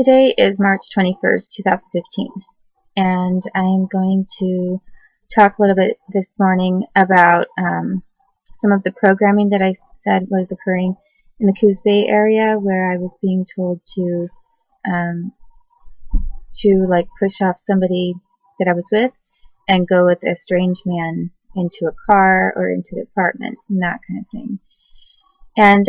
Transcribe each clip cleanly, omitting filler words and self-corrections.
Today is March 21st, 2015, and I'm going to talk a little bit this morning about some of the programming that I said was occurring in the Coos Bay area, where I was being told to like push off somebody that I was with and go with a strange man into a car or into the apartment and that kind of thing. And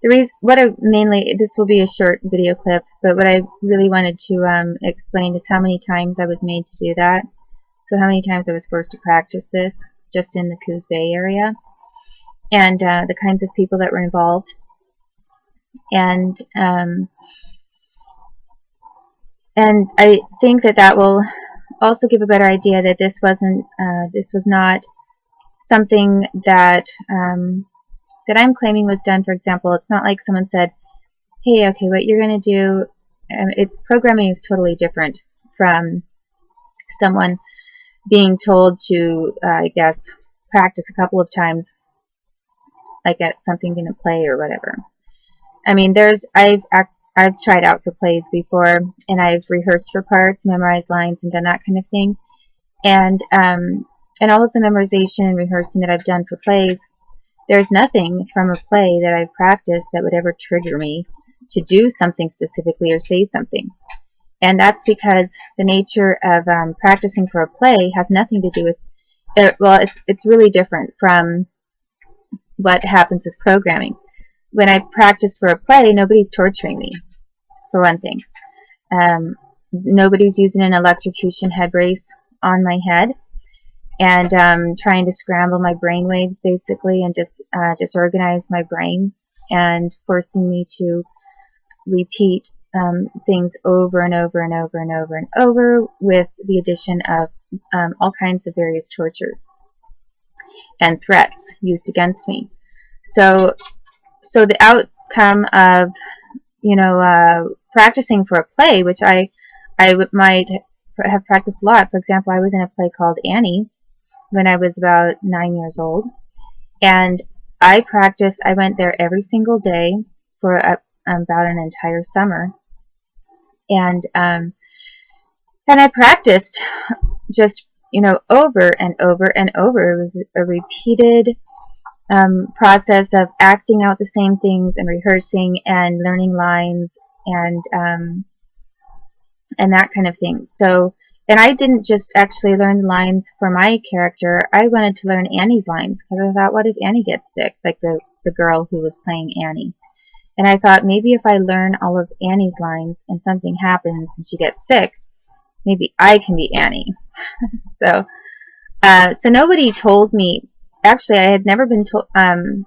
this will be a short video clip, but what I really wanted to explain is how many times I was made to do that. So how many times I was forced to practice this just in the Coos Bay area, and the kinds of people that were involved. And I think that will also give a better idea that this was not something that that I'm claiming was done. For example, it's not like someone said, hey, okay, what you're going to do, its programming is totally different from someone being told to, I guess, practice a couple of times, like at something in a play or whatever. I mean, I've tried out for plays before, and I've rehearsed for parts, memorized lines, and done that kind of thing. And all of the memorization and rehearsing that I've done for plays, there's nothing from a play that I've practiced that would ever trigger me to do something specifically or say something. And that's because the nature of practicing for a play has nothing to do with, well, it's really different from what happens with programming. When I practice for a play, nobody's torturing me, for one thing. Nobody's using an electrocution head brace on my head and trying to scramble my brain waves, basically, and just disorganize my brain and forcing me to repeat things over and over and over and over and over, with the addition of all kinds of various torture and threats used against me. So the outcome of practicing for a play, which I might have practiced a lot. For example, I was in a play called Annie when I was about 9 years old, and I went there every single day for about an entire summer, and I practiced just over and over and over. It was a repeated process of acting out the same things and rehearsing and learning lines and that kind of thing. And I didn't just actually learn the lines for my character. I wanted to learn Annie's lines, because I thought, what if Annie gets sick, like the girl who was playing Annie? And I thought, maybe if I learn all of Annie's lines and something happens and she gets sick, maybe I can be Annie. So nobody told me. Actually, I had never been told. No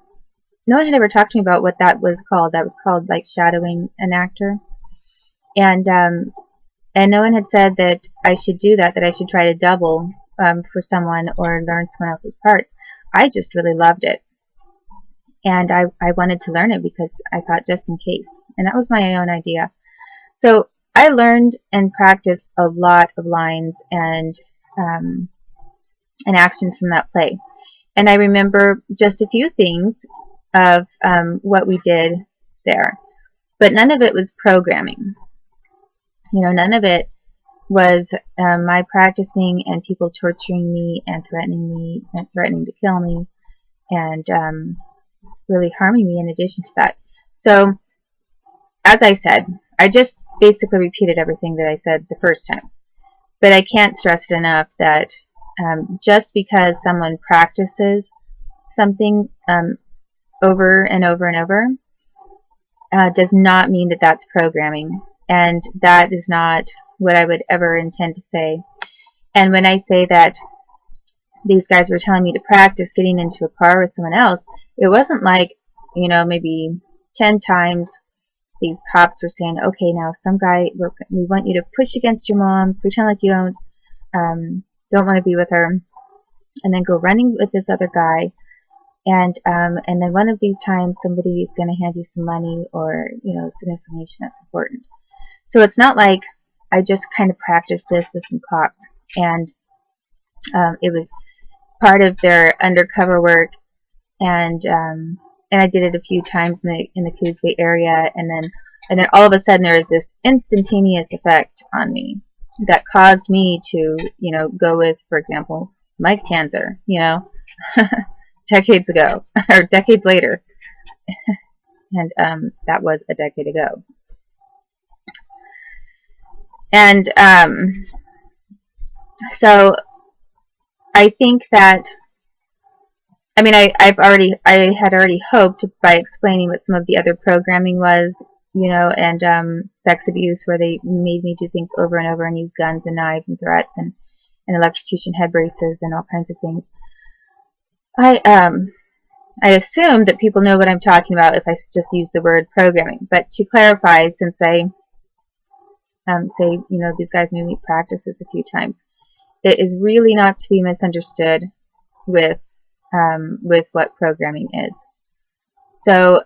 one had ever talked to me about what that was called. That was called like shadowing an actor, and no one had said that I should do that I should try to double for someone or learn someone else's parts. I just really loved it, and I wanted to learn it because I thought, just in case. And that was my own idea. So I learned and practiced a lot of lines and actions from that play. And I remember just a few things of what we did there, but none of it was programming. None of it was my practicing and people torturing me and threatening to kill me and really harming me in addition to that. So, as I said, I just basically repeated everything that I said the first time. But I can't stress it enough that just because someone practices something over and over and over does not mean that that's programming. And that is not what I would ever intend to say. And when I say that these guys were telling me to practice getting into a car with someone else, it wasn't like, maybe 10 times these cops were saying, okay, now some guy, we want you to push against your mom, pretend like you don't want to be with her, and then go running with this other guy, and then one of these times somebody is going to hand you some money or some information that's important. So it's not like I just kind of practiced this with some cops, and it was part of their undercover work, and and I did it a few times in the Coos Bay area, and then all of a sudden there was this instantaneous effect on me that caused me to, you know, go with, for example, Mike Tanzer, you know, decades ago or decades later, and that was a decade ago, and so I think that, I mean, I had already hoped by explaining what some of the other programming was, you know, and sex abuse, where they made me do things over and over and use guns and knives and threats and electrocution head braces and all kinds of things. I assume that people know what I'm talking about if I just use the word programming. But to clarify, since I say, you know, these guys made me practice this a few times, it is really not to be misunderstood with what programming is. So,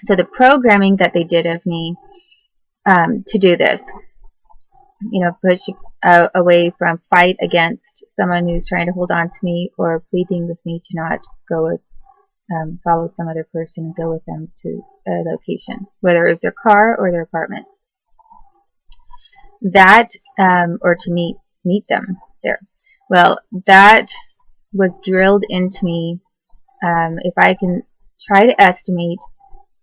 so the programming that they did of me to do this, you know, push away from fight against someone who's trying to hold on to me, or pleading with me to not go with, follow some other person and go with them to a location, whether it was their car or their apartment. That, or to meet them there. Well, that was drilled into me. If I can try to estimate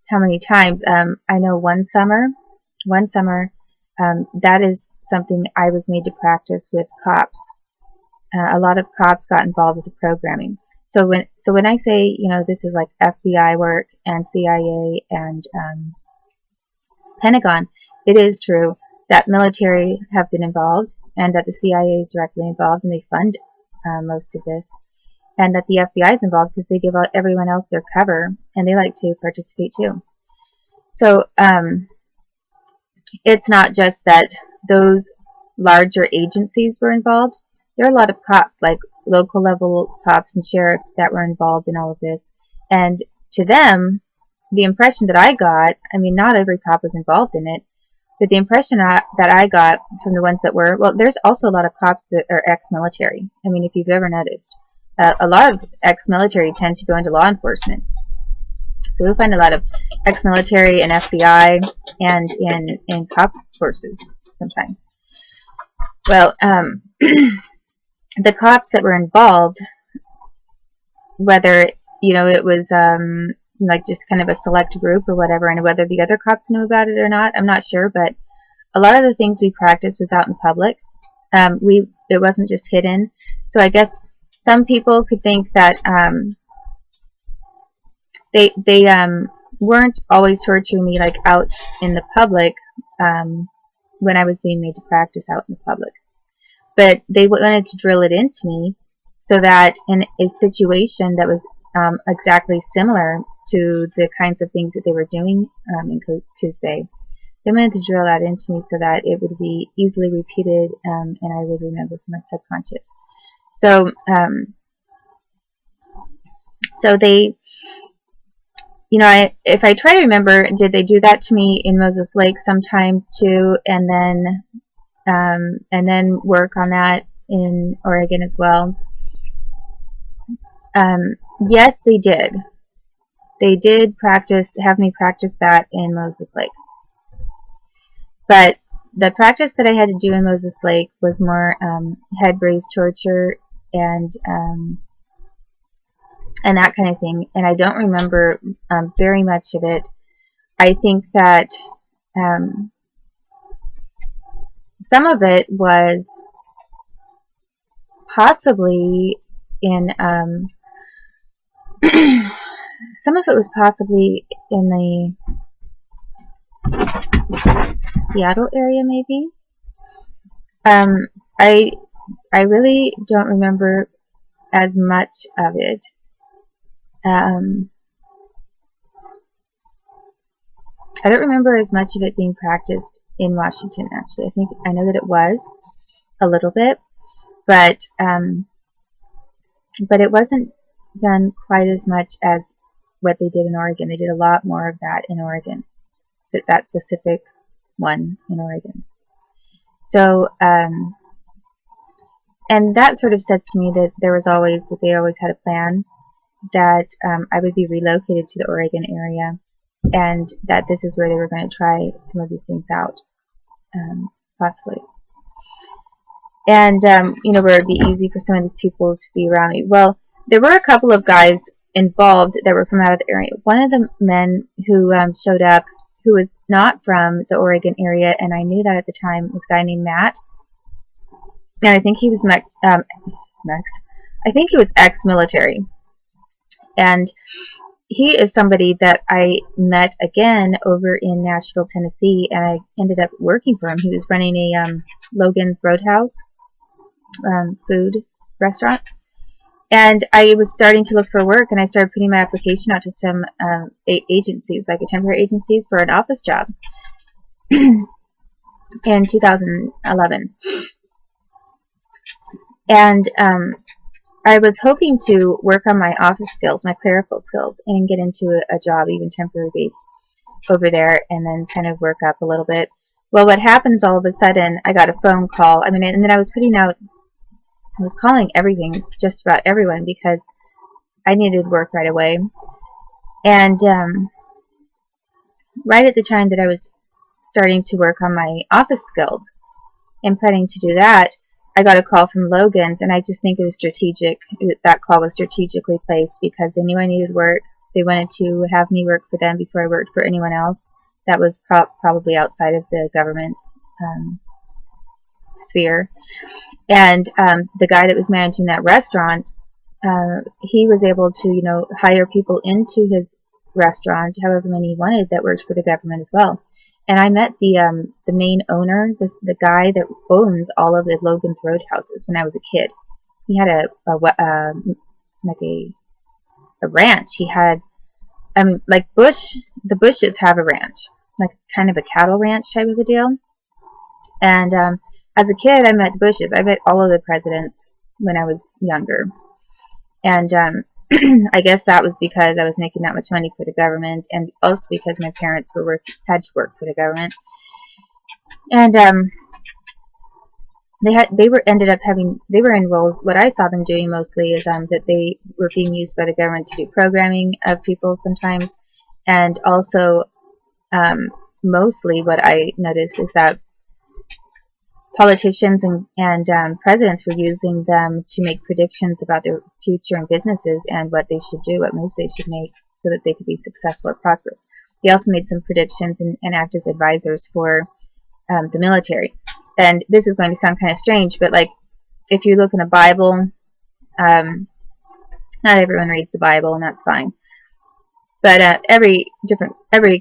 how many times, I know one summer, that is something I was made to practice with cops. A lot of cops got involved with the programming. So when I say, you know, this is like FBI work and CIA and Pentagon, it is true that military have been involved, and that the CIA is directly involved, and they fund most of this, and that the FBI is involved because they give everyone else their cover, and they like to participate too. So it's not just that those larger agencies were involved. There are a lot of cops, like local level cops and sheriffs, that were involved in all of this. And to them, the impression that I got, I mean, not every cop was involved in it, but the impression that I got from the ones that were, well, there's also a lot of cops that are ex-military. I mean, if you've ever noticed, a lot of ex-military tend to go into law enforcement. So you'll find a lot of ex-military and FBI and in cop forces sometimes. Well, the cops that were involved, whether, you know, it was like just kind of a select group or whatever, and whether the other cops knew about it or not, I'm not sure, but a lot of the things we practiced was out in public. It wasn't just hidden. So I guess some people could think that they weren't always torturing me like out in the public when I was being made to practice out in the public. But they wanted to drill it into me so that in a situation that was exactly similar to the kinds of things that they were doing in Coos Bay, they wanted to drill that into me so that it would be easily repeated and I would remember from my subconscious. So, so they, you know, if I try to remember, did they do that to me in Moses Lake sometimes too, and then work on that in Oregon as well? Yes, they did. They did have me practice that in Moses Lake. But the practice that I had to do in Moses Lake was more head brace torture and that kind of thing. And I don't remember very much of it. I think that some of it was possibly in some of it was possibly in the Seattle area, maybe. I really don't remember as much of it. I don't remember as much of it being practiced in Washington, actually. I know that it was a little bit, but it wasn't done quite as much as what they did in Oregon. They did a lot more of that in Oregon, that specific one in Oregon. So, and that sort of says to me that they always had a plan, that I would be relocated to the Oregon area, and that this is where they were going to try some of these things out, possibly. And, you know, where it would be easy for some of these people to be around me. Well, there were a couple of guys involved that were from out of the area. One of the men who showed up, who was not from the Oregon area, and I knew that at the time, was a guy named Matt. And I think he was I think he was ex-military. And he is somebody that I met again over in Nashville, Tennessee, and I ended up working for him. He was running a Logan's Roadhouse food restaurant. And I was starting to look for work, and I started putting my application out to some agencies, like temporary agencies, for an office job in 2011. And I was hoping to work on my office skills, my clerical skills, and get into a job, even temporary based, over there, and then kind of work up a little bit. Well, what happens all of a sudden, I got a phone call. I mean, and then I was calling everything, just about everyone, because I needed work right away. And right at the time that I was starting to work on my office skills and planning to do that, I got a call from Logan's, and I just think it was strategic. That call was strategically placed because they knew I needed work. They wanted to have me work for them before I worked for anyone else that was probably outside of the government sphere. And the guy that was managing that restaurant, he was able to, you know, hire people into his restaurant, however many he wanted, that worked for the government as well. And I met the main owner, the guy that owns all of the Logan's Roadhouses, when I was a kid. He had like a ranch. He had like the Bushes have a ranch, like kind of a cattle ranch type of a deal. And as a kid, I met the Bushes. I met all of the presidents when I was younger. And I guess that was because I was making that much money for the government, and also because my parents had to work for the government. And they were in roles. What I saw them doing mostly is that they were being used by the government to do programming of people sometimes, and also mostly what I noticed is that politicians and presidents were using them to make predictions about their future in businesses and what they should do, what moves they should make, so that they could be successful or prosperous. They also made some predictions and acted as advisors for the military. And this is going to sound kind of strange, but like if you look in the Bible, not everyone reads the Bible, and that's fine. But every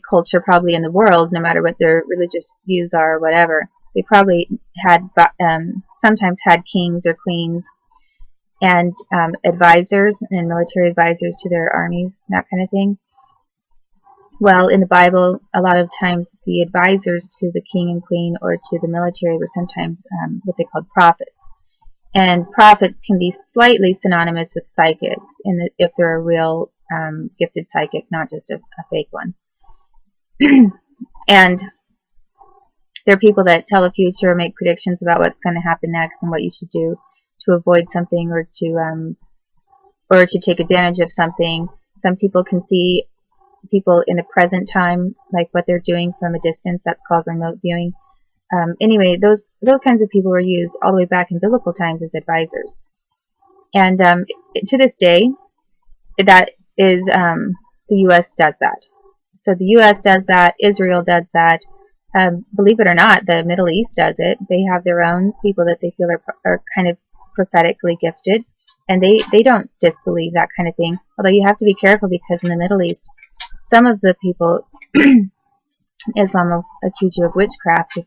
culture probably in the world, no matter what their religious views are or whatever, they probably had sometimes had kings or queens and advisors and military advisors to their armies, that kind of thing. Well, in the Bible, a lot of times the advisors to the king and queen or to the military were sometimes what they called prophets. And prophets can be slightly synonymous with psychics if they're a real gifted psychic, not just a fake one. And they're people that tell the future, make predictions about what's going to happen next and what you should do to avoid something or to take advantage of something. Some people can see people in the present time, like what they're doing from a distance. That's called remote viewing. Anyway, those kinds of people were used all the way back in biblical times as advisors. And to this day, that is the U.S. does that. So the U.S. does that. Israel does that. Believe it or not, the Middle East does it. They have their own people that they feel are kind of prophetically gifted, and they don't disbelieve that kind of thing. Although you have to be careful, because in the Middle East, some of the people, Islam will accuse you of witchcraft if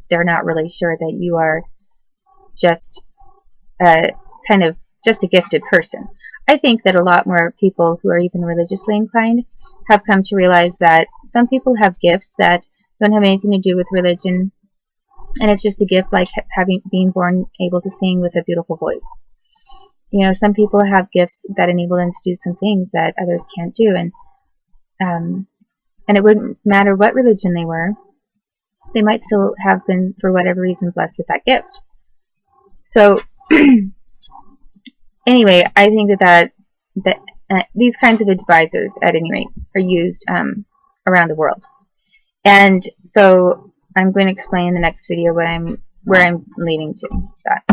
they're not really sure that you are just kind of just a gifted person. I think that a lot more people who are even religiously inclined have come to realize that some people have gifts that don't have anything to do with religion, and it's just a gift, like being born able to sing with a beautiful voice. You know, some people have gifts that enable them to do some things that others can't do, and it wouldn't matter what religion they were, they might still have been, for whatever reason, blessed with that gift. So anyway, I think that these kinds of advisors, at any rate, are used around the world. And so I'm going to explain in the next video where I'm leading to that.